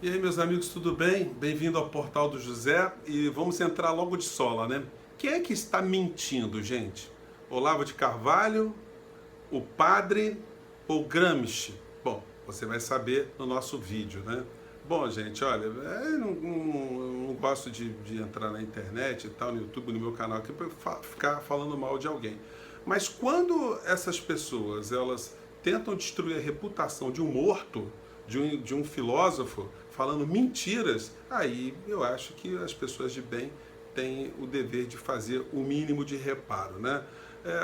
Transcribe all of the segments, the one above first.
E aí, meus amigos, tudo bem? Bem-vindo ao Portal do José e vamos entrar logo de sola, né? Quem é que está mentindo, gente? Olavo de Carvalho, o padre ou Gramsci? Bom, você vai saber no nosso vídeo, né? Bom, gente, olha, eu não gosto de entrar na internet e tal, no YouTube, no meu canal aqui, para ficar falando mal de alguém. Mas quando essas pessoas, elas tentam destruir a reputação de um morto, de um filósofo, falando mentiras, aí eu acho que as pessoas de bem têm o dever de fazer o mínimo de reparo, né?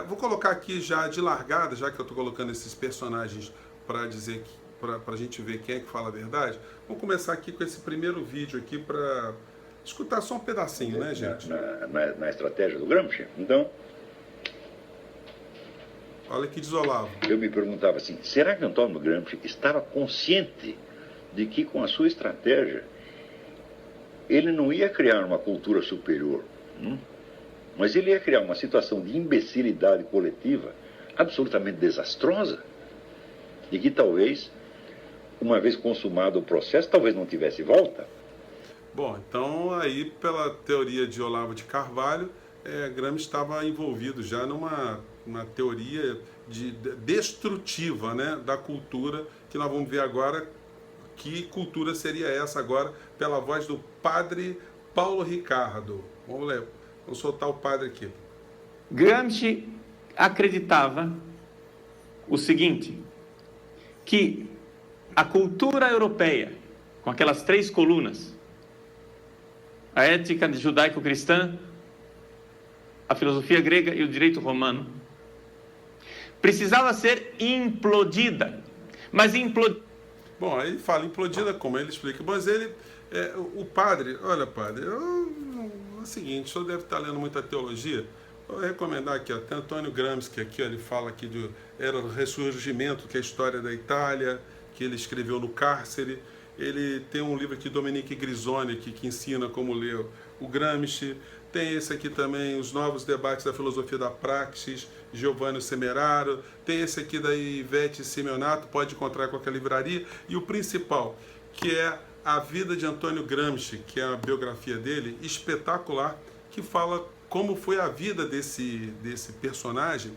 Vou colocar aqui já de largada, já que eu estou colocando esses personagens para dizer para a gente ver quem é que fala a verdade. Vamos começar aqui com esse primeiro vídeo aqui para escutar só um pedacinho, né, gente? Na estratégia do Gramsci. Então, olha que diz Olavo. eu me perguntava assim, será que Antônio Gramsci estava consciente de que com a sua estratégia ele não ia criar uma cultura superior, mas ele ia criar uma situação de imbecilidade coletiva absolutamente desastrosa e que talvez, uma vez consumado o processo, talvez não tivesse volta. Bom, então aí pela teoria de Olavo de Carvalho, Gramsci estava envolvido já numa teoria destrutiva, né, da cultura, que nós vamos ver agora que cultura seria essa agora, pela voz do padre Paulo Ricardo. Vamos ler, vamos soltar o padre aqui. Gramsci acreditava o seguinte, que a cultura europeia, com aquelas 3 colunas, a ética judaico-cristã, a filosofia grega e o direito romano, precisava ser implodida. Mas Bom, aí ele fala implodida como ele explica, mas ele, o padre, olha padre, é o seguinte, o senhor deve estar lendo muita teologia, vou recomendar aqui, ó, tem Antônio Gramsci aqui, ó, ele fala aqui era o ressurgimento, que é a história da Itália, que ele escreveu no cárcere. Ele tem um livro aqui, Dominique Grisoni, que ensina como ler o Gramsci. Tem esse aqui também, Os Novos Debates da Filosofia da Praxis, Giovanni Semeraro. Tem esse aqui da Ivete Simeonato, pode encontrar em qualquer livraria. E o principal, que é A Vida de Antônio Gramsci, que é a biografia dele, espetacular, que fala como foi a vida desse personagem,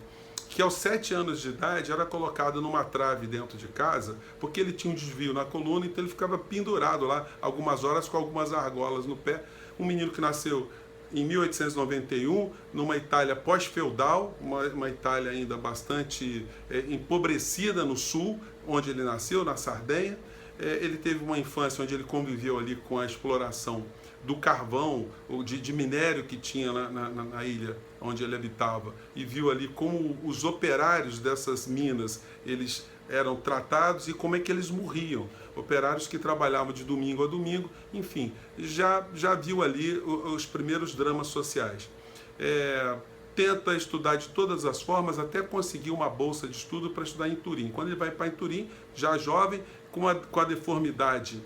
que aos 7 anos de idade era colocado numa trave dentro de casa, porque ele tinha um desvio na coluna, então ele ficava pendurado lá algumas horas com algumas argolas no pé. Um menino que nasceu em 1891, numa Itália pós-feudal, uma Itália ainda bastante empobrecida no sul, onde ele nasceu, na Sardenha. Ele teve uma infância onde ele conviveu ali com a exploração do carvão, de minério que tinha na ilha onde ele habitava, e viu ali como os operários dessas minas, eles eram tratados e como é que eles morriam. Operários que trabalhavam de domingo a domingo, enfim, já viu ali os primeiros dramas sociais. Tenta estudar de todas as formas até conseguir uma bolsa de estudo para estudar em Turim. Quando ele vai para Turim, já jovem, com a deformidade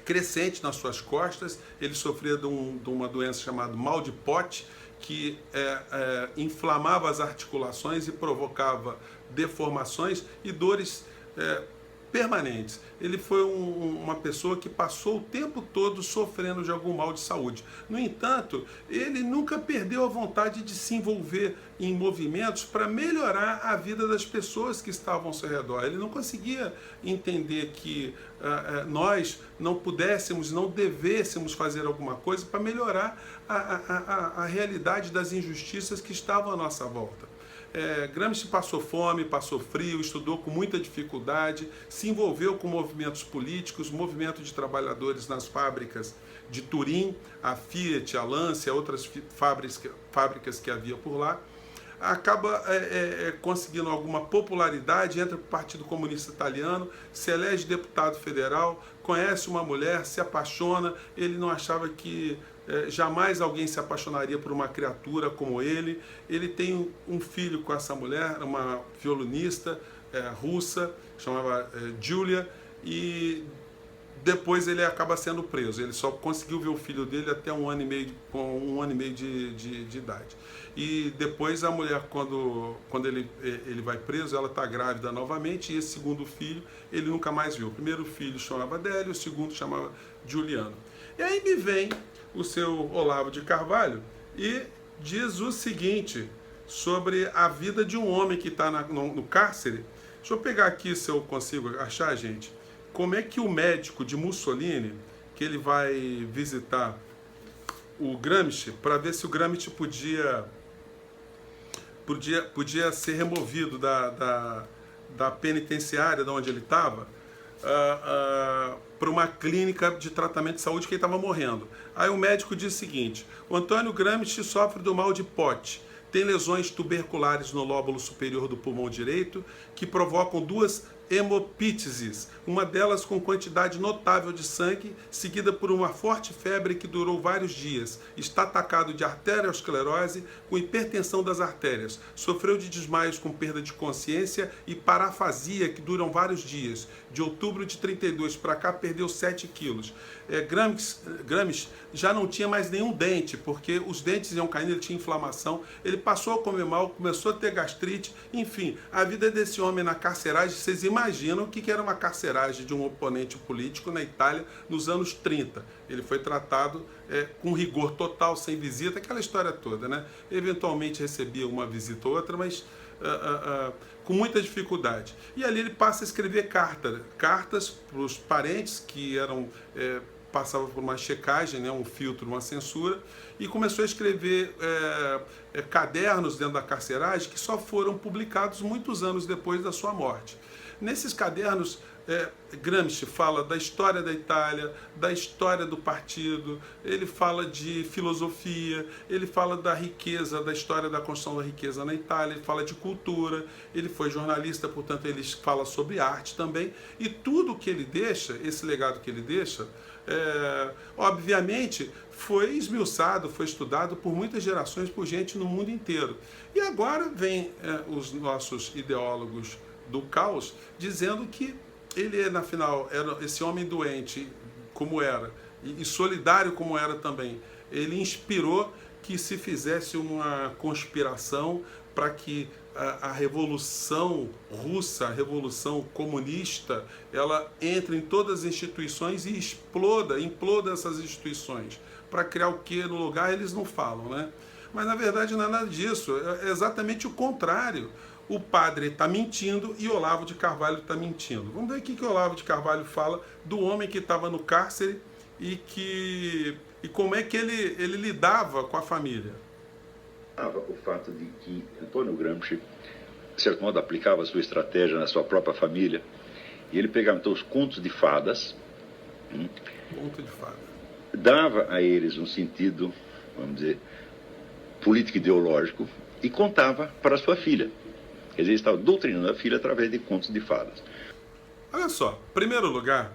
crescente nas suas costas, ele sofria de uma doença chamada mal de Pote, que inflamava as articulações e provocava deformações e dores permanentes. Ele foi uma pessoa que passou o tempo todo sofrendo de algum mal de saúde. No entanto, ele nunca perdeu a vontade de se envolver em movimentos para melhorar a vida das pessoas que estavam ao seu redor. Ele não conseguia entender que nós não pudéssemos, não devêssemos fazer alguma coisa para melhorar a realidade das injustiças que estavam à nossa volta. Gramsci passou fome, passou frio, estudou com muita dificuldade, se envolveu com movimentos políticos, movimento de trabalhadores nas fábricas de Turim, a Fiat, a Lancia, outras fábricas que havia por lá. Acaba conseguindo alguma popularidade, entra para o Partido Comunista Italiano, se elege deputado federal, conhece uma mulher, se apaixona. Ele não achava que jamais alguém se apaixonaria por uma criatura como ele. Ele tem um filho com essa mulher, uma violinista russa, chamava Julia, e depois ele acaba sendo preso. Ele só conseguiu ver o filho dele até um ano e meio, com um ano e meio de idade. E depois a mulher, quando ele vai preso, ela está grávida novamente, e esse segundo filho ele nunca mais viu. O primeiro filho chamava Délio, o segundo chamava Juliano. E aí me vem o seu Olavo de Carvalho e diz o seguinte sobre a vida de um homem que está no cárcere. Deixa eu pegar aqui se eu consigo achar, gente. Como é que o médico de Mussolini, que ele vai visitar o Gramsci, para ver se o Gramsci podia ser removido da penitenciária de onde ele estava, para uma clínica de tratamento de saúde, que ele estava morrendo. Aí o médico diz o seguinte: o Antônio Gramsci sofre do mal de Pote, tem lesões tuberculares no lóbulo superior do pulmão direito que provocam 2 hemopíteses, uma delas com quantidade notável de sangue, seguida por uma forte febre que durou vários dias. Está atacado de arteriosclerose com hipertensão das artérias. Sofreu de desmaios com perda de consciência e parafasia que duram vários dias. De outubro de 32 para cá perdeu 7 quilos. Gramsci já não tinha mais nenhum dente, porque os dentes iam caindo, ele tinha inflamação, ele passou a comer mal, começou a ter gastrite, enfim, a vida desse homem na carceragem, vocês imaginam o que era uma carceragem de um oponente político na Itália nos anos 30. Ele foi tratado com rigor total, sem visita, aquela história toda, né? Eventualmente recebia uma visita ou outra, mas com muita dificuldade. E ali ele passa a escrever cartas para os parentes que passavam por uma checagem, né, um filtro, uma censura, e começou a escrever cadernos dentro da carceragem que só foram publicados muitos anos depois da sua morte. Nesses cadernos, Gramsci fala da história da Itália, da história do partido, ele fala de filosofia, ele fala da riqueza, da história da construção da riqueza na Itália, ele fala de cultura, ele foi jornalista, portanto ele fala sobre arte também, e tudo que ele deixa, esse legado que ele deixa, obviamente foi esmiuçado, foi estudado por muitas gerações, por gente no mundo inteiro. E agora vem os nossos ideólogos do caos dizendo que ele, na final, era esse homem doente como era, e solidário como era também. Ele inspirou que se fizesse uma conspiração para que a Revolução Russa, a Revolução Comunista, ela entre em todas as instituições e imploda essas instituições. Para criar o que no lugar, eles não falam, né? Mas, na verdade, não é nada disso. É exatamente o contrário. O padre está mentindo e Olavo de Carvalho está mentindo. Vamos ver o que Olavo de Carvalho fala do homem que estava no cárcere e como é que ele lidava com a família. O fato de que Antônio Gramsci, de certo modo, aplicava a sua estratégia na sua própria família, e ele pegava então os contos de fadas, Conto de fada. Dava a eles um sentido, vamos dizer, político-ideológico, e contava para a sua filha. Quer dizer, ele estava doutrinando a filha através de contos de fadas. Olha só, em primeiro lugar,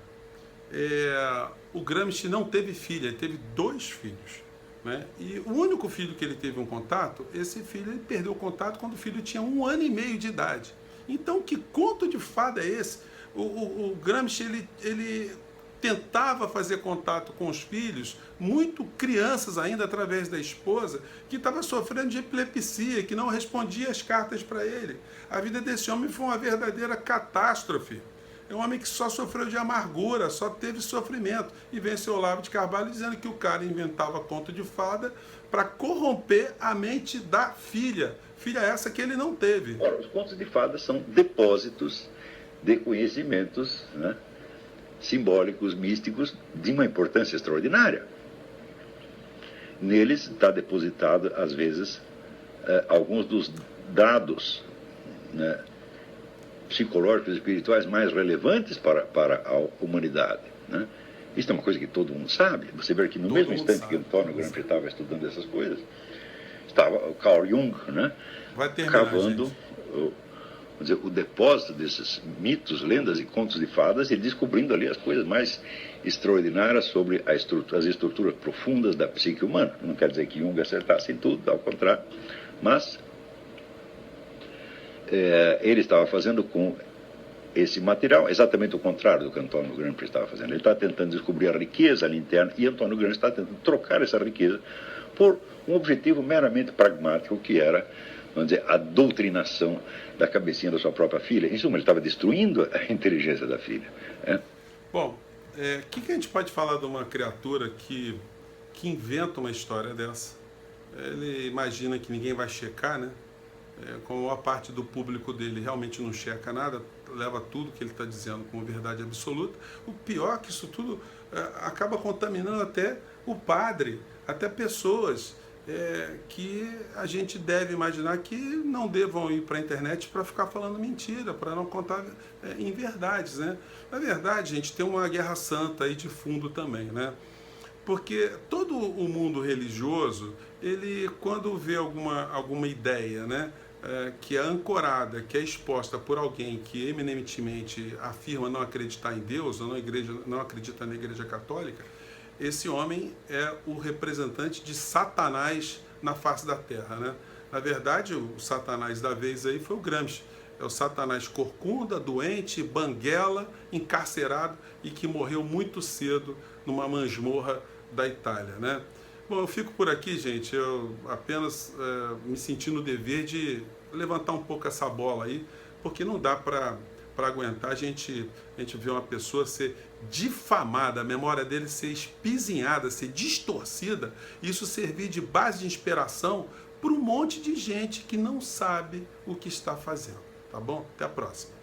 o Gramsci não teve filha, ele teve 2 filhos. Né? E o único filho que ele teve um contato, esse filho ele perdeu o contato quando o filho tinha 1 ano e meio de idade. Então, que conto de fada é esse? O Gramsci, ele tentava fazer contato com os filhos, muito crianças ainda, através da esposa, que estava sofrendo de epilepsia, que não respondia as cartas para ele. A vida desse homem foi uma verdadeira catástrofe. É um homem que só sofreu de amargura, só teve sofrimento. E vem seu Olavo de Carvalho dizendo que o cara inventava conto de fada para corromper a mente da filha. Filha essa que ele não teve. Ora, os contos de fadas são depósitos de conhecimentos, né, simbólicos, místicos, de uma importância extraordinária. Neles está depositado, às vezes, alguns dos dados, né, psicológicos e espirituais mais relevantes para a humanidade. Né? Isso é uma coisa que todo mundo sabe. Você vê que no mesmo instante que Antônio Gramsci estava estudando essas coisas, estava o Carl Jung, né, cavando o depósito desses mitos, lendas e contos de fadas, e descobrindo ali as coisas mais extraordinárias sobre as estruturas profundas da psique humana. Não quer dizer que Jung acertasse em tudo, ao contrário, mas ele estava fazendo com esse material, exatamente o contrário do que Antônio Gramsci estava fazendo. Ele está tentando descobrir a riqueza ali interna e Antônio Gramsci está tentando trocar essa riqueza por um objetivo meramente pragmático, que era, vamos dizer, a doutrinação da cabecinha da sua própria filha. Em suma, ele estava destruindo a inteligência da filha. Bom, o que a gente pode falar de uma criatura que inventa uma história dessa? Ele imagina que ninguém vai checar, né? Como a maior parte do público dele realmente não checa nada, leva tudo que ele está dizendo como verdade absoluta. O pior é que isso tudo acaba contaminando até o padre, até pessoas que a gente deve imaginar que não devam ir para a internet para ficar falando mentira, para não contar inverdades, né? Na verdade, gente, tem uma guerra santa aí de fundo também, né? Porque todo o mundo religioso, ele, quando vê alguma ideia, né, que é ancorada, que é exposta por alguém que eminentemente afirma não acreditar em Deus, ou não acredita na Igreja Católica, esse homem é o representante de Satanás na face da Terra, né? Na verdade, o Satanás da vez aí foi o Gramsci. É o Satanás corcunda, doente, banguela, encarcerado e que morreu muito cedo numa masmorra da Itália, né? Bom, eu fico por aqui, gente. Eu apenas me senti no dever de levantar um pouco essa bola aí, porque não dá para aguentar a gente ver uma pessoa ser difamada, a memória dele ser espizinhada, ser distorcida, isso servir de base de inspiração para um monte de gente que não sabe o que está fazendo. Tá bom? Até a próxima.